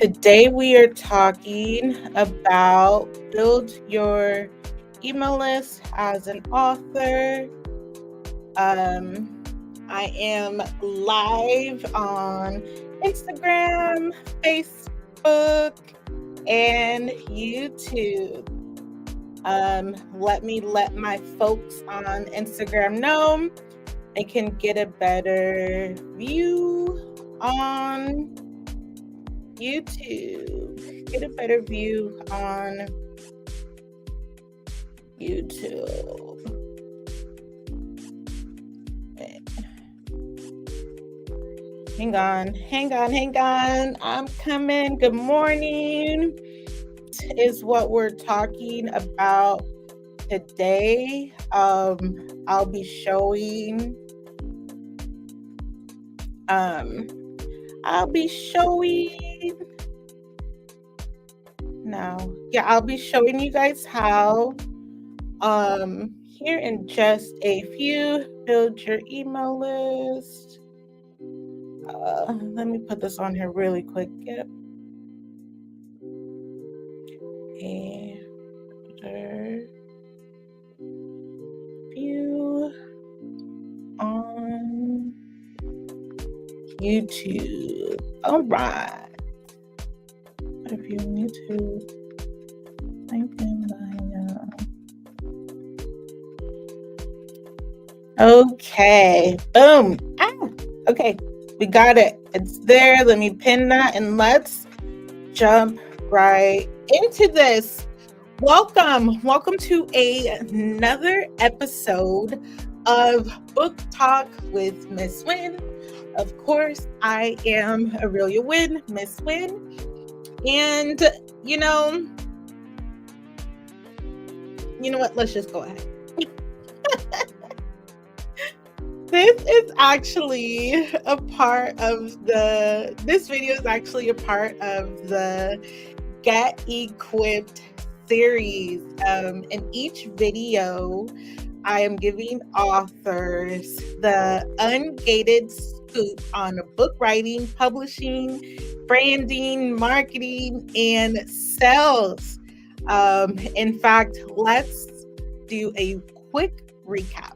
Today we are talking about build your email list as an author. I am live on Instagram, Facebook, and YouTube. Let my folks on Instagram know I can get a better view on YouTube. Get a better view on YouTube. Okay. Hang on. I'm coming. Good morning. This is what we're talking about today. I'll be showing I'll be showing you guys how here in just a few. Build your email list. Let me put this on here really quick. Yep. View on YouTube. All right. If you need to type in okay. Boom. Okay. We got it. It's there. Let me pin that and let's jump right into this. Welcome to another episode of Book Talk with Miss Wynn. Of course, I am Aurelia Wynn, Miss Wynn. And you know what? Let's just go ahead. This video is actually a part of the Get Equipped series. In each video, I am giving authors the ungated scoop on book writing, publishing, branding, marketing, and sales. In fact, let's do a quick recap.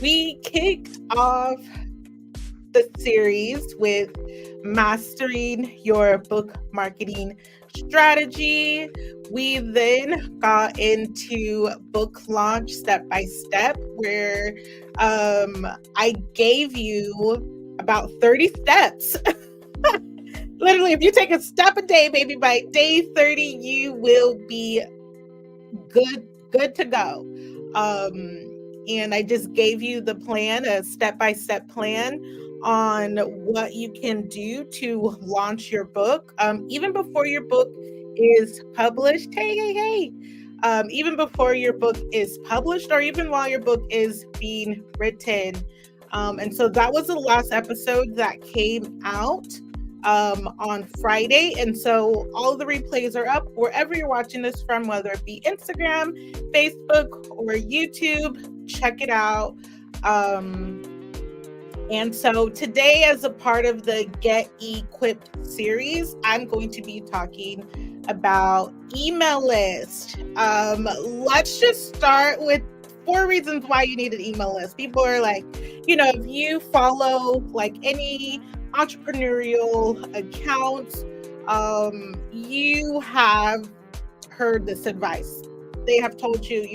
We kicked off the series with mastering your book marketing strategy. We then got into book launch step by step, where I gave you about 30 steps. Literally, if you take a step a day, baby, by day 30, you will be good to go. And I just gave you the plan, a step-by-step plan on what you can do to launch your book. Even before your book is published, even before your book is published, or even while your book is being written. And so that was the last episode that came out on Friday. And so all of the replays are up wherever you're watching this from, whether it be Instagram, Facebook, or YouTube. Check it out. And so today, as a part of the Get Equipped series, I'm going to be talking about email list. Let's just start with 4 reasons why you need an email list. People are like, if you follow like any entrepreneurial accounts, you have heard this advice. They have told you,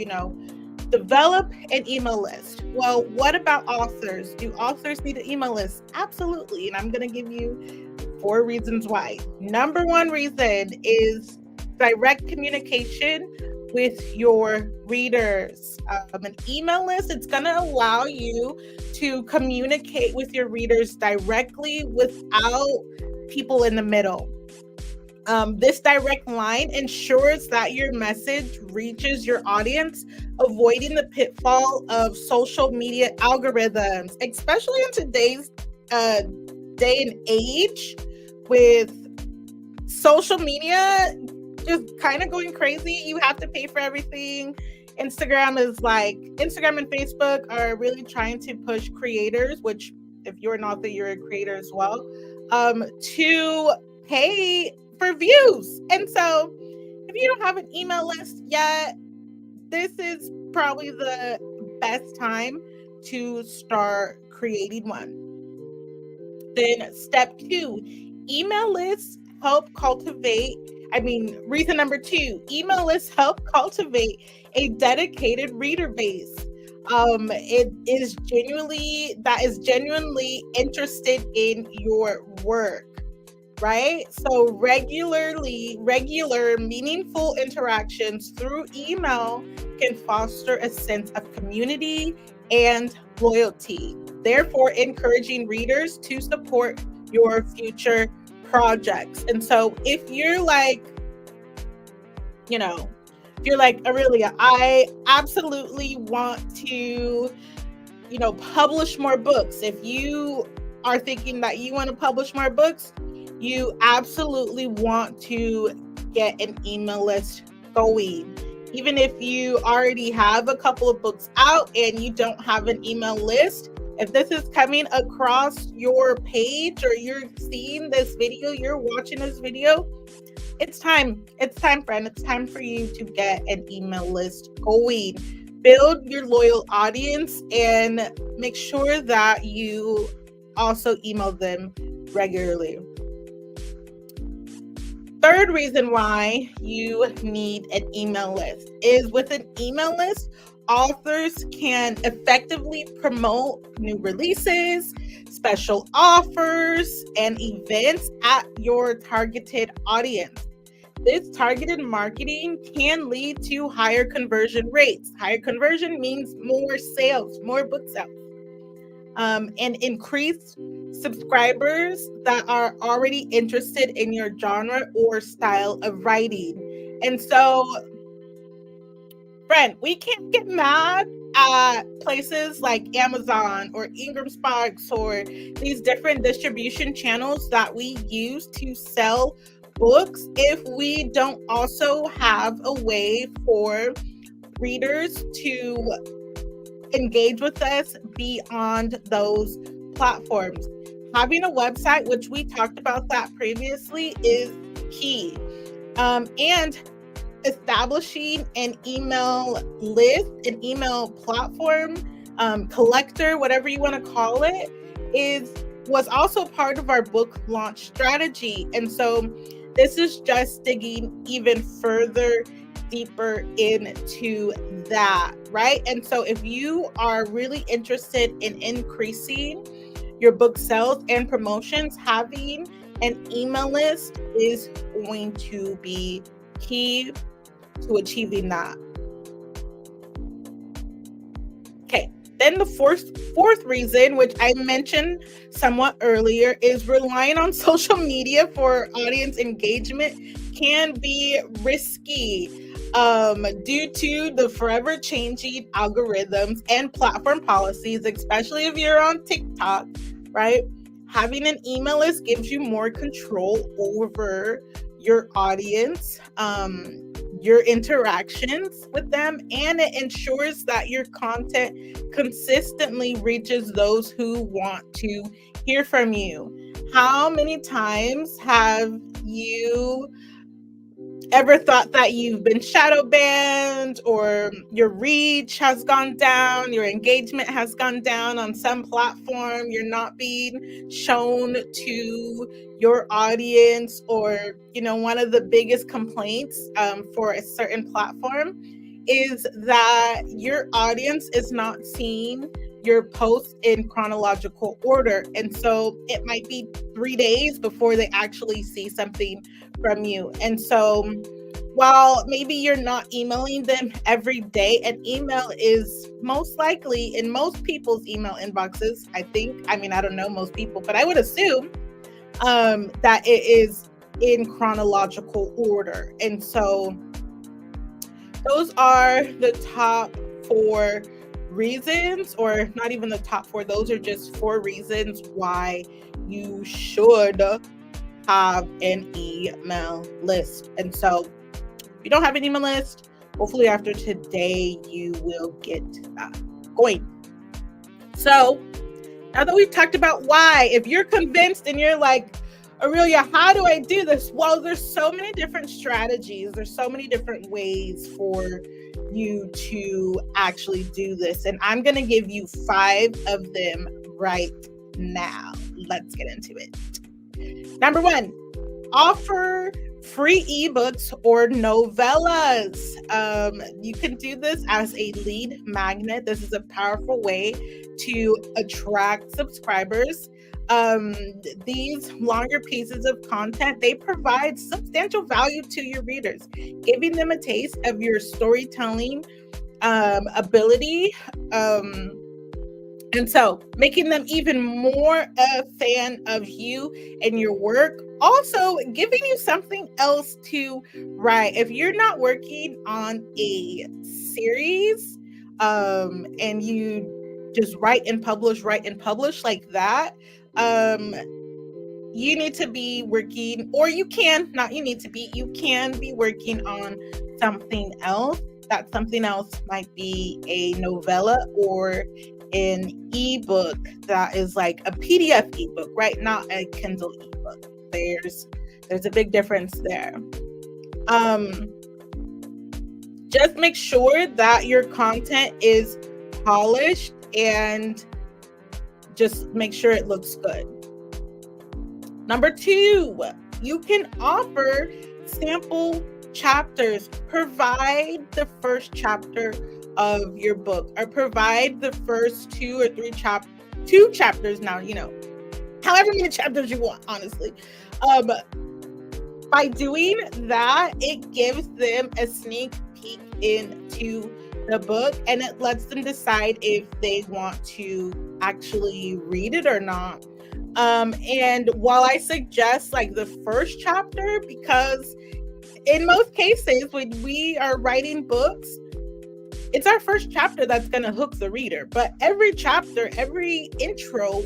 develop an email list. Well, what about authors? Do authors need an email list? Absolutely. And I'm going to give you 4 reasons why. Number 1 reason is direct communication with your readers. An email list, it's going to allow you to communicate with your readers directly without people in the middle. This direct line ensures that your message reaches your audience, avoiding the pitfall of social media algorithms, especially in today's day and age, with social media just kind of going crazy. You have to pay for everything. Instagram and Facebook are really trying to push creators, which if you're an author, you're a creator as well. to pay for views. And so if you don't have an email list yet, this is probably the best time to start creating one. Then step 2, email lists help cultivate, reason number 2, email lists help cultivate a dedicated reader base. It is genuinely interested in your work, right? So regular meaningful interactions through email can foster a sense of community and loyalty, therefore encouraging readers to support your future projects. And so if you're like, Aurelia, I absolutely want to, publish more books. If you are thinking that you want to publish more books, you absolutely want to get an email list going. Even if you already have a couple of books out and you don't have an email list, if this is coming across your page or you're seeing this video, you're watching this video, it's time, friend. It's time for you to get an email list going. Build your loyal audience and make sure that you also email them regularly. Third reason why you need an email list is with an email list, authors can effectively promote new releases, special offers, and events at your targeted audience. This targeted marketing can lead to higher conversion rates. Higher conversion means more sales, more book sales, and increased subscribers that are already interested in your genre or style of writing. And so, friend, we can't get mad at places like Amazon or Ingram Sparks or these different distribution channels that we use to sell books if we don't also have a way for readers to engage with us beyond those platforms. Having a website, which we talked about that previously, is key. And establishing an email list, an email platform, collector, whatever you want to call it, was also part of our book launch strategy. And so this is just digging even further deeper into that, right? And so if you are really interested in increasing your book sales and promotions, having an email list is going to be key to achieving that. Okay, then the fourth reason, which I mentioned somewhat earlier, is relying on social media for audience engagement can be risky due to the forever changing algorithms and platform policies, especially if you're on TikTok, right? Having an email list gives you more control over your audience, your interactions with them, and it ensures that your content consistently reaches those who want to hear from you. How many times have you ever thought that you've been shadow banned, or your reach has gone down, your engagement has gone down on some platform, you're not being shown to your audience, or one of the biggest complaints for a certain platform is that your audience is not seeing your posts in chronological order, and so it might be 3 days before they actually see something from you. And so while maybe you're not emailing them every day, an email is most likely in most people's email inboxes, I don't know most people, but I would assume that it is in chronological order. And so those are the top 4 reasons, or not even the top 4, those are just 4 reasons why you should have an email list. And so if you don't have an email list, hopefully after today you will get that going. So now that we've talked about why, if you're convinced and you're like, Aurelia, how do I do this? Well, there's so many different strategies. There's so many different ways for you to actually do this. And I'm going to give you 5 of them right now. Let's get into it. Number 1, offer free ebooks or novellas. You can do this as a lead magnet. This is a powerful way to attract subscribers. These longer pieces of content, they provide substantial value to your readers, giving them a taste of your storytelling ability. And so making them even more a fan of you and your work. Also giving you something else to write. If you're not working on a series and you just write and publish like that, you need to be working, or you can be working on something else. That something else might be a novella or an ebook that is like a PDF ebook, right? Not a Kindle ebook. There's a big difference there. Just make sure that your content is polished and just make sure it looks good. Number 2, you can offer sample chapters. Provide the first chapter of your book, or provide the first 2 or 3 chapters now, however many chapters you want, honestly. By doing that, it gives them a sneak peek into the book, and it lets them decide if they want to actually read it or not. And while I suggest like the first chapter, because in most cases when we are writing books, it's our first chapter that's going to hook the reader. But every chapter, every intro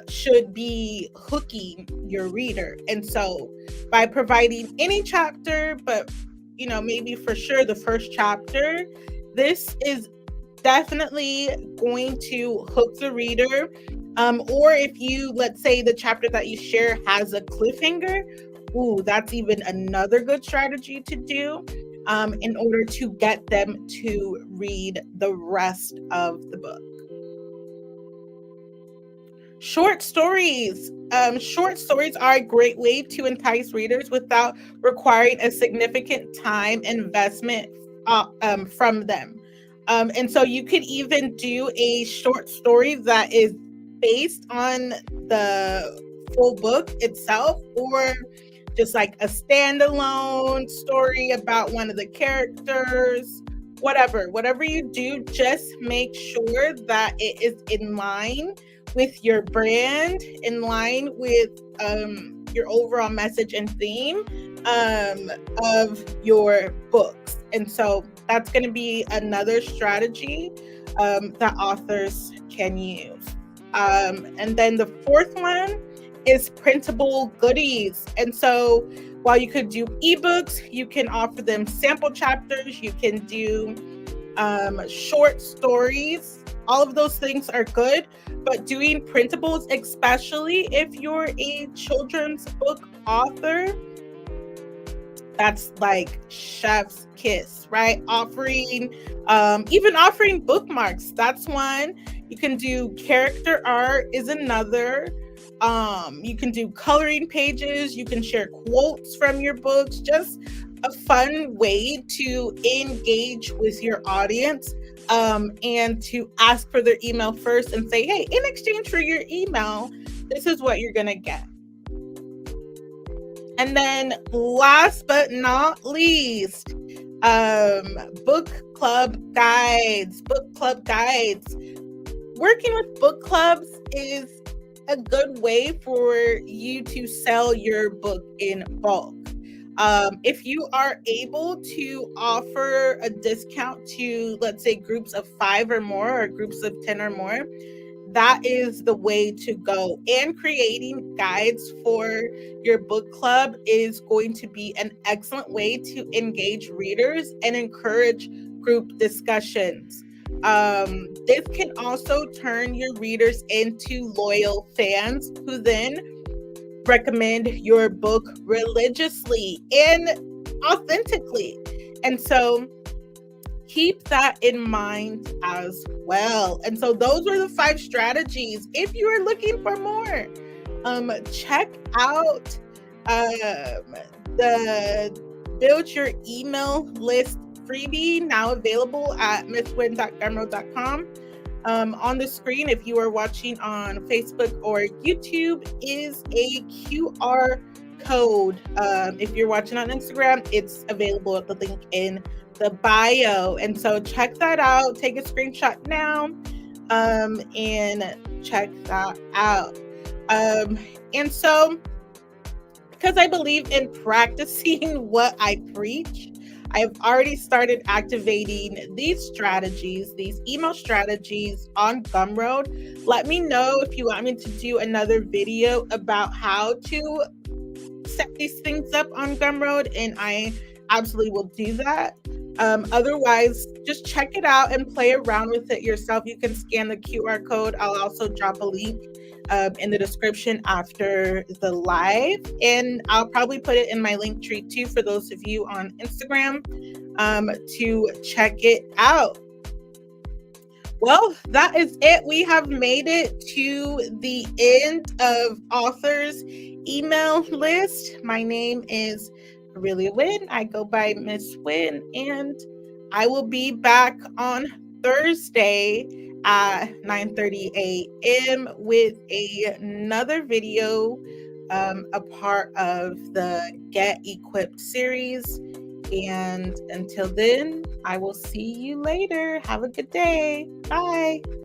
should be hooking your reader. And so by providing any chapter, but maybe for sure the first chapter, this is definitely going to hook the reader. Or if you, let's say the chapter that you share has a cliffhanger, that's even another good strategy to do in order to get them to read the rest of the book. Short stories. Short stories are a great way to entice readers without requiring a significant time investment from them. And so you could even do a short story that is based on the full book itself, or just like a standalone story about one of the characters. Whatever you do, just make sure that it is in line with your brand, in line with your overall message and theme of your books. And so that's going to be another strategy that authors can use. And then the 4th one is printable goodies. And so while you could do ebooks, you can offer them sample chapters, you can do short stories. All of those things are good, but doing printables, especially if you're a children's book author, that's like chef's kiss, right? Even offering bookmarks, that's one. You can do character art is another. You can do coloring pages. You can share quotes from your books. Just a fun way to engage with your audience and to ask for their email first and say, hey, in exchange for your email, this is what you're going to get. And then last but not least, book club guides. Working with book clubs is a good way for you to sell your book in bulk. If you are able to offer a discount to, let's say, groups of 5 or more, or groups of 10 or more, that is the way to go. And creating guides for your book club is going to be an excellent way to engage readers and encourage group discussions. This can also turn your readers into loyal fans who then recommend your book religiously and authentically. And so keep that in mind as well. And so those were the 5 strategies. If you are looking for more, check out the Build Your Email List freebie, now available at misswin.gumroad.com. On the screen, if you are watching on Facebook or YouTube, is a QR code. If you're watching on Instagram, it's available at the link in the bio. And so check that out. Take a screenshot now and check that out. And so, because I believe in practicing what I preach, I have already started activating these strategies, these email strategies on Gumroad. Let me know if you want me to do another video about how to set these things up on Gumroad, and I absolutely will do that. Otherwise, just check it out and play around with it yourself. You can scan the QR code. I'll also drop a link in the description after the live, and I'll probably put it in my link tree too for those of you on Instagram to check it out. Well, that is it. We have made it to the end of Author's Email List. My name is Aurelia Wynn. I go by Miss Wynn, and I will be back on Thursday at 9:30 a.m. with another video, a part of the Get Equipped series. And until then, I will see you later. Have a good day. Bye.